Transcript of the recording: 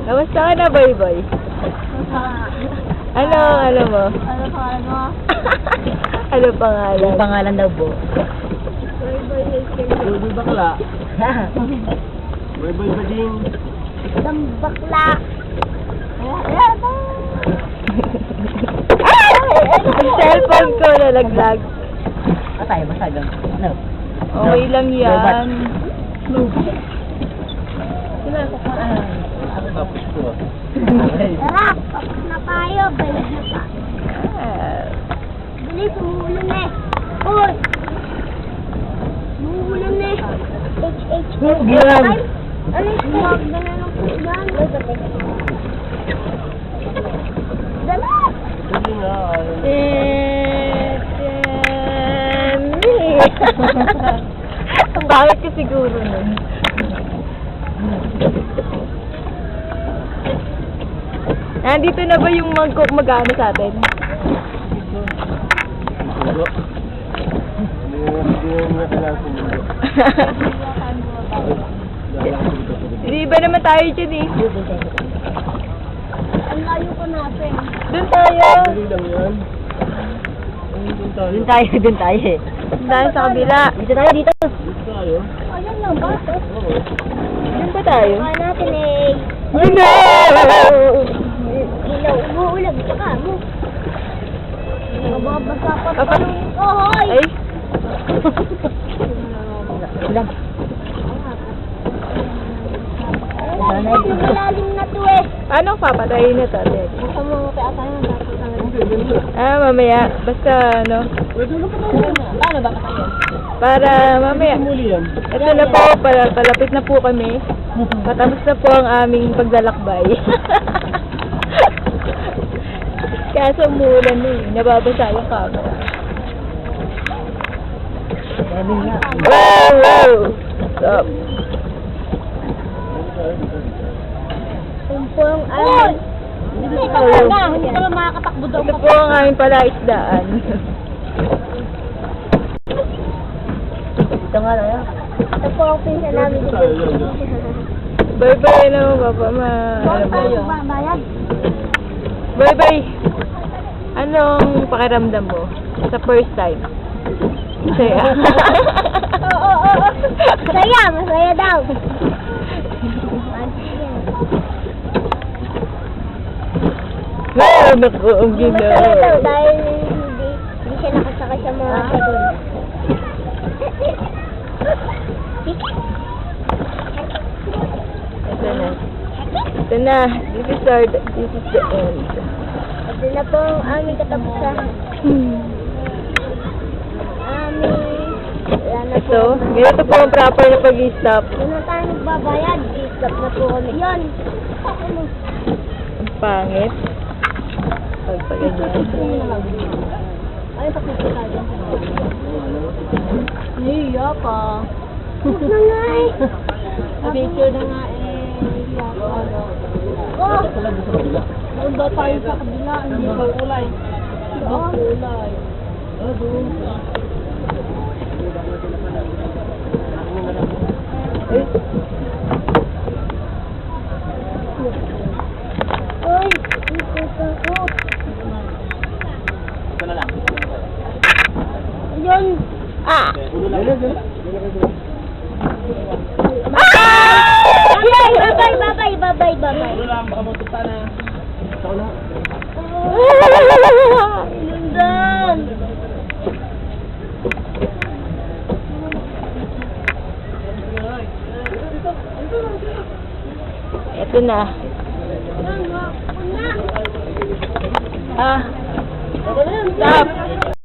Kamusta ka na, boy? Ano mo? Ano pangalan mo? Ano pangalan? Yung pangalan daw po. Boy bakla. Boy bading. Isang bakla. Ang cellphone ko nalaglag. Patay, basag. No. Okay lang yan. Tapos ko. Tara, tapos na tayo. Balik na pa. Ah. Bilis, umuulan na eh. Uy! Umuulan na eh. Yan. Ano yung tumawag na ng ulan? Dala! Sige nga. Ang bakit ka siguro nun? Nandito na ba yung mag-ano sa atin? Sundo. Hindi nga kailangan sumundo. Hindi ba naman tayo dyan eh? Ang layo ko natin. Doon tayo. Dali lang yan. Dun tayo. Dun tayo eh. Doon tayo sa kabila. Dito tayo, dito. Dun tayo. Ayan lang ba? Oo. Doon ba tayo? Kaya natin eh. Ano? Ilaw, umuulan ka mo. Nababasa pa Papa. pa. Ohoy! Ay. Ulan. Ay, yung malalim na to eh. Paano papatayin na to? Ate? Basta mo kaya tayo ng dapat Ah, mamaya. Basta ano. Pwede na pa tayo. Paano ba kasi yan? Para mamaya. Muli yan. Ito na po, palapit na po kami. Patapos na po ang aming paglalakbay. Kaso umulan na eh. Nababasa yung camera. Sabi nga. Wow! Stop. Yung po yung alam. Hindi ka na. Hindi ka na makakatakbo daw. Ito po ang aming palaisdaan. Dito nga tayo. Ito po ang pinsan namin dito. Bye-bye na mo, Papa. Alam mo yun. Bayad. Bye-bye. Anong pakiramdam mo sa first time? Saya. Oo. Masaya, masaya daw. Wow, naku, ang Masaya daw ginawa. dahil hindi siya nakasakay sa mga sabon. Ito na. Ito na. This is the end. Ito na po ang aming katapusan. Wala na po. Ito, ganito po ang proper na pag-stop. Doon na tayo nagbabayad. I-stop na po kami. Yan. Ang pangit. Pagpaganyan. Ay, pakita tayo. Nahiya pa. Na nga eh. Picture na nga eh. Oh! Doon ba tayo sa kabila? Hindi ba kulay? Oh! Kulay. Uy! Ito sa ko. Ayun! Ah! Bye-bye! Lundan! Ito na. Ah. Stop.